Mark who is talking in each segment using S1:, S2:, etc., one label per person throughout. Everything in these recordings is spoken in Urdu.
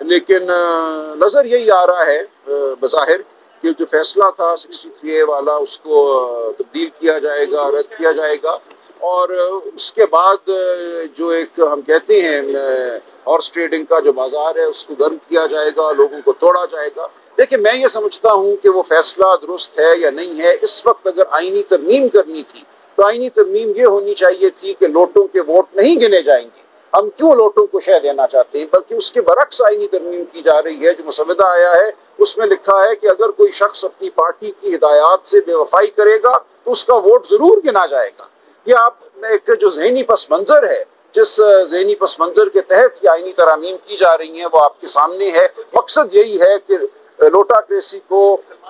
S1: لیکن نظر یہی آ رہا ہے بظاہر کہ جو فیصلہ تھا 63A والا اس کو تبدیل کیا جائے گا، رد کیا جائے گا، اور اس کے بعد جو ایک ہم کہتے ہیں ہارس ٹریڈنگ کا جو بازار ہے اس کو گرم کیا جائے گا، لوگوں کو توڑا جائے گا۔ دیکھیں میں یہ سمجھتا ہوں کہ وہ فیصلہ درست ہے یا نہیں ہے۔ اس وقت اگر آئینی ترمیم کرنی تھی تو آئینی ترمیم یہ ہونی چاہیے تھی کہ نوٹوں کے ووٹ نہیں گنے جائیں گے۔ ہم کیوں نوٹوں کو شے دینا چاہتے ہیں؟ بلکہ اس کے برعکس آئینی ترمیم کی جا رہی ہے۔ جو مسودہ آیا ہے اس میں لکھا ہے کہ اگر کوئی شخص اپنی پارٹی کی ہدایات سے بے وفائی کرے گا تو اس کا ووٹ ضرور گنا جائے گا۔ یہ آپ ایک جو ذہنی پس منظر ہے، جس ذہنی پس منظر کے تحت یہ آئینی ترامیم کی جا رہی ہیں وہ آپ کے سامنے ہے۔ مقصد یہی ہے کہ لوٹاکریسی کو،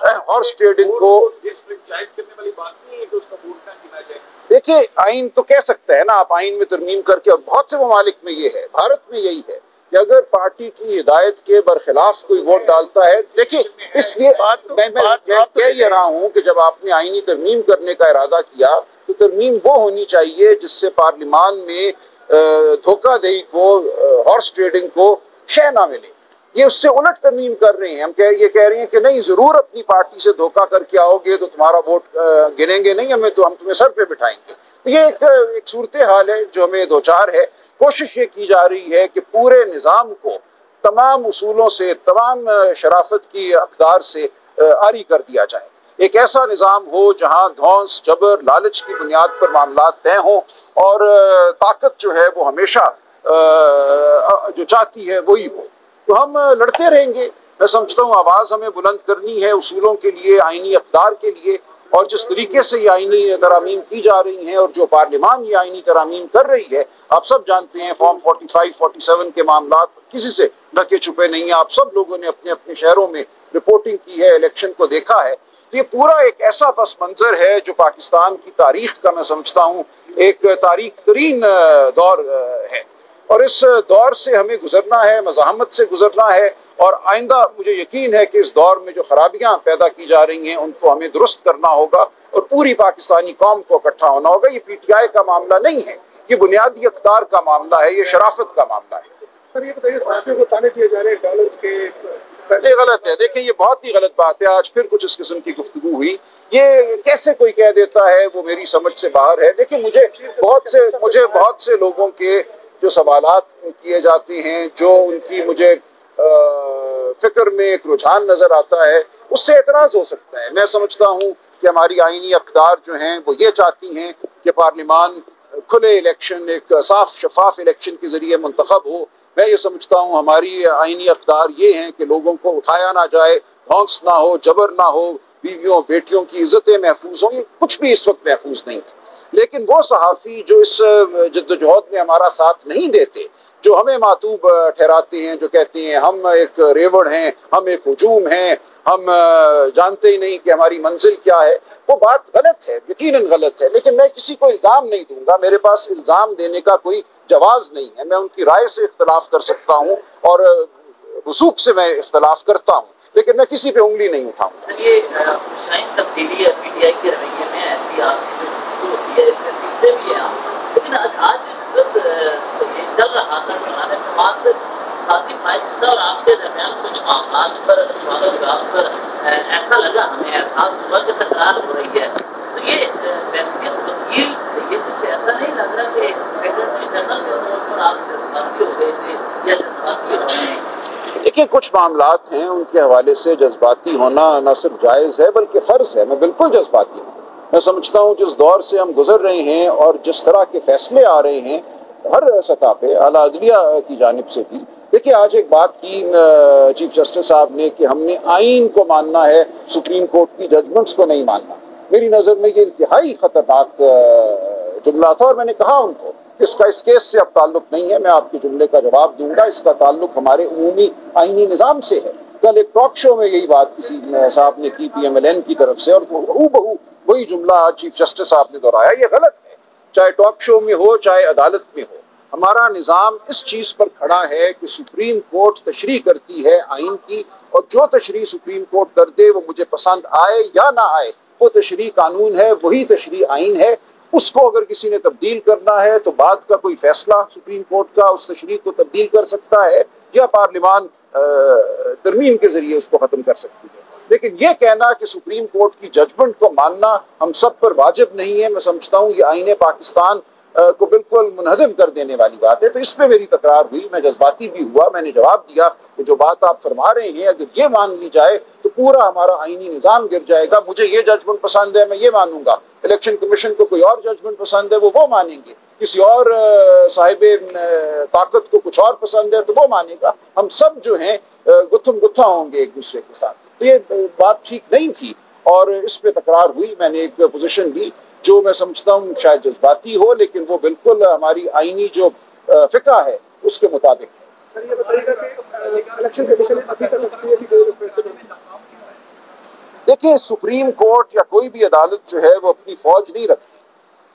S1: ہارس ٹریڈنگ کو
S2: جائز کرنے والی بات نہیں ہے کہ اس کا ووٹ نہ گنا جائے۔
S1: دیکھیں آئین تو کہہ سکتا ہے نا، آپ آئین میں ترمیم کر کے، اور بہت سے ممالک میں یہ ہے، بھارت میں یہی ہے کہ اگر پارٹی کی ہدایت کے برخلاف کوئی ووٹ ڈالتا ہے، دیکھیں اس لیے میں کہہ یہ رہا ہوں کہ جب آپ نے آئینی ترمیم کرنے کا ارادہ کیا تو ترمیم وہ ہونی چاہیے جس سے پارلیمان میں دھوکہ دہی کو، ہارس ٹریڈنگ کو شے نہ ملے۔ یہ اس سے الٹ ترمیم کر رہے ہیں۔ ہم یہ کہہ رہے ہیں کہ نہیں، ضرور اپنی پارٹی سے دھوکہ کر کے آؤ گے تو تمہارا ووٹ گنیں گے نہیں، ہم تمہیں سر پہ بٹھائیں گے۔ تو یہ ایک صورتحال ہے جو ہمیں دوچار ہے۔ کوشش یہ کی جا رہی ہے کہ پورے نظام کو تمام اصولوں سے، تمام شرافت کی اقدار سے عاری کر دیا جائے۔ ایک ایسا نظام ہو جہاں دھونس، جبر، لالچ کی بنیاد پر معاملات طے ہوں، اور طاقت جو ہے وہ ہمیشہ جو چاہتی ہے وہی ہو۔ تو ہم لڑتے رہیں گے۔ میں سمجھتا ہوں آواز ہمیں بلند کرنی ہے اصولوں کے لیے، آئینی اقدار کے لیے، اور جس طریقے سے یہ آئینی ترامیم کی جا رہی ہیں اور جو پارلیمان یہ آئینی ترامیم کر رہی ہے، آپ سب جانتے ہیں فارم 45 47 کے معاملات کسی سے ڈھکے چھپے نہیں ہیں۔ آپ سب لوگوں نے اپنے اپنے شہروں میں رپورٹنگ کی ہے، الیکشن کو دیکھا ہے۔ یہ پورا ایک ایسا پس منظر ہے جو پاکستان کی تاریخ کا میں سمجھتا ہوں ایک تاریخ ترین دور ہے، اور اس دور سے ہمیں گزرنا ہے، مزاحمت سے گزرنا ہے، اور آئندہ مجھے یقین ہے کہ اس دور میں جو خرابیاں پیدا کی جا رہی ہیں ان کو ہمیں درست کرنا ہوگا، اور پوری پاکستانی قوم کو اکٹھا ہونا ہوگا۔ یہ پی ٹی آئی کا معاملہ نہیں ہے، یہ بنیادی اقدار کا معاملہ ہے، یہ شرافت کا معاملہ ہے۔
S2: سر یہ بتائیے، صحافیوں کو تانے دیے جا رہے ہیں ڈالرز کے،
S1: یہ غلط ہے۔ دیکھیں یہ بہت ہی غلط بات ہے۔ آج پھر کچھ اس قسم کی گفتگو ہوئی، یہ کیسے کوئی کہہ دیتا ہے، وہ میری سمجھ سے باہر ہے۔ دیکھیں مجھے بہت سے لوگوں کے جو سوالات کیے جاتے ہیں، جو ان کی مجھے فکر میں ایک رجحان نظر آتا ہے، اس سے اعتراض ہو سکتا ہے۔ میں سمجھتا ہوں کہ ہماری آئینی اقدار جو ہیں وہ یہ چاہتی ہیں کہ پارلیمان کھلے الیکشن، ایک صاف شفاف الیکشن کے ذریعے منتخب ہو۔ میں یہ سمجھتا ہوں ہماری آئینی اقدار یہ ہیں کہ لوگوں کو اٹھایا نہ جائے، دھونس نہ ہو، جبر نہ ہو، بیویوں بیٹیوں کی عزتیں محفوظ ہوں۔ کچھ بھی اس وقت محفوظ نہیں ہے، لیکن وہ صحافی جو اس جدوجہد میں ہمارا ساتھ نہیں دیتے، جو ہمیں معتوب ٹھہراتے ہیں، جو کہتے ہیں ہم ایک ریوڑ ہیں، ہم ایک ہجوم ہیں، ہم جانتے ہی نہیں کہ ہماری منزل کیا ہے، وہ بات غلط ہے، یقیناً غلط ہے۔ لیکن میں کسی کو الزام نہیں دوں گا، میرے پاس الزام دینے کا کوئی جواز نہیں ہے۔ میں ان کی رائے سے اختلاف کر سکتا ہوں اور وثوق سے میں اختلاف کرتا ہوں، لیکن میں کسی پہ انگلی نہیں اٹھاؤں گا۔
S3: سر یہ شائن تبدیلی ہے پی ٹی آئی کے رویے میں، ایسی آپ کی جو ہوتی ہے اس سے سیکھتے بھی ہیں آپ، لیکن آج جس وقت یہ چل رہا تھا بنانے سماعت ساتھی فائدہ اور آپ کے درمیان کچھ معاملات پر سوال و جواب پر ایسا لگا ہمیں احساس ہوا کہ تکرار ہو رہی ہے، تو یہ فیصلے تبدیل یہ کچھ ایسا نہیں لگ رہا کہ سیکرٹری جنرل کے طور پر آپ جذباتی ہو گئے تھے یا جذباتی ہو رہے ہیں؟
S1: دیکھیے کچھ معاملات ہیں ان کے حوالے سے جذباتی ہونا نہ صرف جائز ہے بلکہ فرض ہے۔ میں بالکل جذباتی ہوں۔ میں سمجھتا ہوں جس دور سے ہم گزر رہے ہیں اور جس طرح کے فیصلے آ رہے ہیں ہر سطح پہ، اعلیٰ عدلیہ کی جانب سے بھی، دیکھیے آج ایک بات کی چیف جسٹس صاحب نے کہ ہم نے آئین کو ماننا ہے، سپریم کورٹ کی ججمنٹس کو نہیں ماننا۔ میری نظر میں یہ انتہائی خطرناک جملہ تھا، اور میں نے کہا ان کو اس کا اس کیس سے اب تعلق نہیں ہے، میں آپ کے جملے کا جواب دوں گا، اس کا تعلق ہمارے عمومی آئینی نظام سے ہے۔ کل ایک ٹاک شو میں یہی بات کسی صاحب نے کی PMLN کی طرف سے، اور ہو بہو وہی جملہ آج چیف جسٹس صاحب نے دہرایا۔ یہ غلط ہے، چاہے ٹاک شو میں ہو چاہے عدالت میں ہو۔ ہمارا نظام اس چیز پر کھڑا ہے کہ سپریم کورٹ تشریح کرتی ہے آئین کی، اور جو تشریح سپریم کورٹ کر دے وہ مجھے پسند آئے یا نہ آئے، وہ تشریح قانون ہے، وہی تشریح آئین ہے۔ اس کو اگر کسی نے تبدیل کرنا ہے تو بعد کا کوئی فیصلہ سپریم کورٹ کا اس تشریح کو تبدیل کر سکتا ہے، یا پارلیمان ترمیم کے ذریعے اس کو ختم کر سکتی ہے. لیکن یہ کہنا کہ سپریم کورٹ کی ججمنٹ کو ماننا ہم سب پر واجب نہیں ہے، میں سمجھتا ہوں یہ آئین پاکستان کو بالکل منہدم کر دینے والی بات ہے. تو اس پہ میری تکرار ہوئی، میں جذباتی بھی ہوا، میں نے جواب دیا کہ جو بات آپ فرما رہے ہیں اگر یہ مان لی جائے تو پورا ہمارا آئینی نظام گر جائے گا. مجھے یہ ججمنٹ پسند ہے میں یہ مانوں گا، الیکشن کمیشن کو کوئی اور ججمنٹ پسند ہے وہ مانیں گے، کسی اور صاحب طاقت کو کچھ اور پسند ہے تو وہ مانے گا. ہم سب جو ہیں گتھم گتھا ہوں گے ایک دوسرے کے ساتھ. تو یہ بات ٹھیک نہیں تھی اور اس پہ تکرار ہوئی. میں نے ایک پوزیشن لی جو میں سمجھتا ہوں شاید جذباتی ہو لیکن وہ بالکل ہماری آئینی جو فقہ ہے اس کے مطابق ہے.
S4: سر یہ بتائیے گا کہ الیکشن کمیشن نے ابھی تک
S1: دیکھیں سپریم کورٹ یا کوئی بھی عدالت جو ہے وہ اپنی فوج نہیں رکھتی.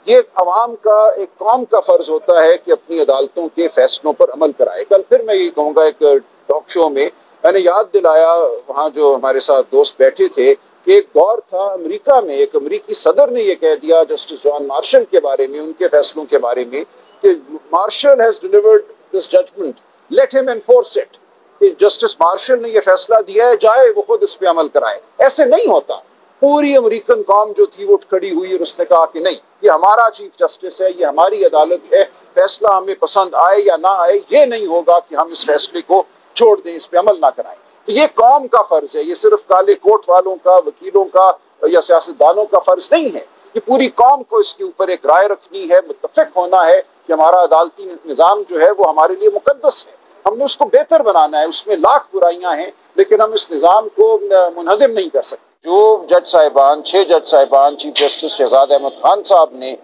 S1: یہ عوام کا ایک قوم کا فرض ہوتا ہے کہ اپنی عدالتوں کے فیصلوں پر عمل کرائے. کل پھر میں یہ کہوں گا ایک ٹاک شو میں نے یاد دلایا وہاں جو ہمارے ساتھ دوست بیٹھے تھے کہ ایک دور تھا امریکہ میں ایک امریکی صدر نے یہ کہہ دیا جسٹس جان مارشل کے بارے میں، ان کے فیصلوں کے بارے میں کہ Marshall has delivered this judgement let ہم انفورس اٹ، کہ جسٹس مارشل نے یہ فیصلہ دیا ہے جائے وہ خود اس پہ عمل کرائے. ایسے نہیں ہوتا. پوری امریکن قوم جو تھی وہ اٹھ کھڑی ہوئی اور اس نے کہا کہ نہیں یہ ہمارا چیف جسٹس ہے، یہ ہماری عدالت ہے، فیصلہ ہمیں پسند آئے یا نہ آئے یہ نہیں ہوگا کہ ہم اس فیصلے کو چھوڑ دیں، اس پہ عمل نہ کرائیں. تو یہ قوم کا فرض ہے، یہ صرف کالے کوٹ والوں کا، وکیلوں کا یا سیاستدانوں کا فرض نہیں ہے. یہ پوری قوم کو اس کے اوپر ایک رائے رکھنی ہے، متفق ہونا ہے کہ ہمارا عدالتی نظام جو ہے وہ ہمارے لیے مقدس ہے، ہم نے اس کو بہتر بنانا ہے. اس میں لاکھ برائیاں ہیں لیکن ہم اس نظام کو منہدم نہیں کر سکتے. جو جج صاحبان 6 جج صاحبان چیف جسٹس شہزاد احمد خان صاحب نے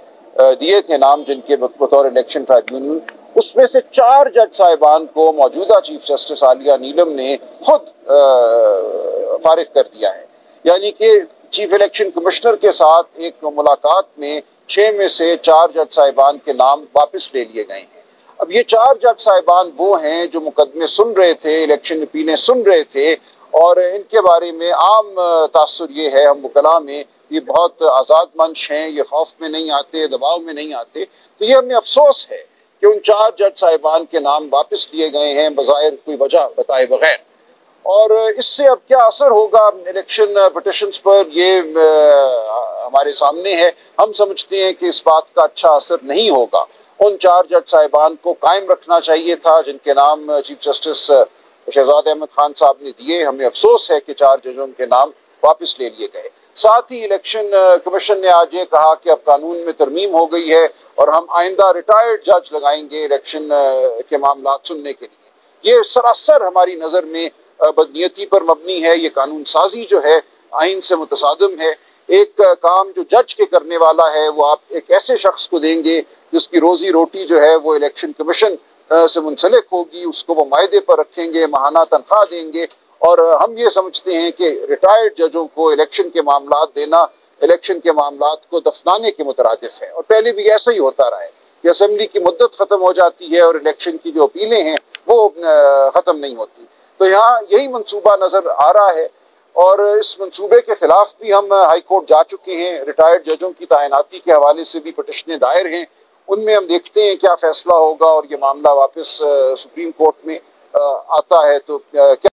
S1: دیے تھے نام جن کے بطور الیکشن ٹرائبیونل، اس میں سے 4 جج صاحبان کو موجودہ چیف جسٹس عالیہ نیلم نے خود فارغ کر دیا ہے. یعنی کہ چیف الیکشن کمشنر کے ساتھ ایک ملاقات میں 6 میں سے 4 جج صاحبان کے نام واپس لے لیے گئے ہیں. اب یہ 4 جج صاحبان وہ ہیں جو مقدمے سن رہے تھے، الیکشن اپیلیں سن رہے تھے اور ان کے بارے میں عام تاثر یہ ہے ہم وکلاء میں یہ بہت آزاد منش ہیں، یہ خوف میں نہیں آتے، دباؤ میں نہیں آتے. تو یہ ہمیں افسوس ہے کہ ان 4 جج صاحبان کے نام واپس لیے گئے ہیں بظاہر کوئی وجہ بتائے بغیر. اور اس سے اب کیا اثر ہوگا الیکشن پٹیشنز پر یہ ہمارے سامنے ہے. ہم سمجھتے ہیں کہ اس بات کا اچھا اثر نہیں ہوگا. ان 4 جج صاحبان کو قائم رکھنا چاہیے تھا جن کے نام چیف جسٹس شہزاد احمد خان صاحب نے دیے. ہمیں افسوس ہے کہ 4 ججوں کے نام واپس لے لیے گئے. ساتھ ہی الیکشن کمیشن نے آج یہ کہا کہ اب قانون میں ترمیم ہو گئی ہے اور ہم آئندہ ریٹائرڈ جج لگائیں گے الیکشن کے معاملات سننے کے لیے. یہ سراسر ہماری نظر میں بدنیتی پر مبنی ہے. یہ قانون سازی جو ہے آئین سے متصادم ہے. ایک کام جو جج کے کرنے والا ہے وہ آپ ایک ایسے شخص کو دیں گے جس کی روزی روٹی جو ہے وہ الیکشن کمیشن سے منسلک ہوگی، اس کو وہ معاہدے پر رکھیں گے، ماہانہ تنخواہ دیں گے. اور ہم یہ سمجھتے ہیں کہ ریٹائرڈ ججوں کو الیکشن کے معاملات دینا الیکشن کے معاملات کو دفنانے کے مترادف ہے. اور پہلے بھی ایسا ہی ہوتا رہا ہے کہ اسمبلی کی مدت ختم ہو جاتی ہے اور الیکشن کی جو اپیلیں ہیں وہ ختم نہیں ہوتی. تو یہاں یہی منصوبہ نظر آ رہا ہے اور اس منصوبے کے خلاف بھی ہم ہائی کورٹ جا چکے ہیں. ریٹائرڈ ججوں کی تعیناتی کے حوالے سے بھی پٹیشنیں دائر ہیں، ان میں ہم دیکھتے ہیں کیا فیصلہ ہوگا اور یہ معاملہ واپس سپریم کورٹ میں آتا ہے تو کیا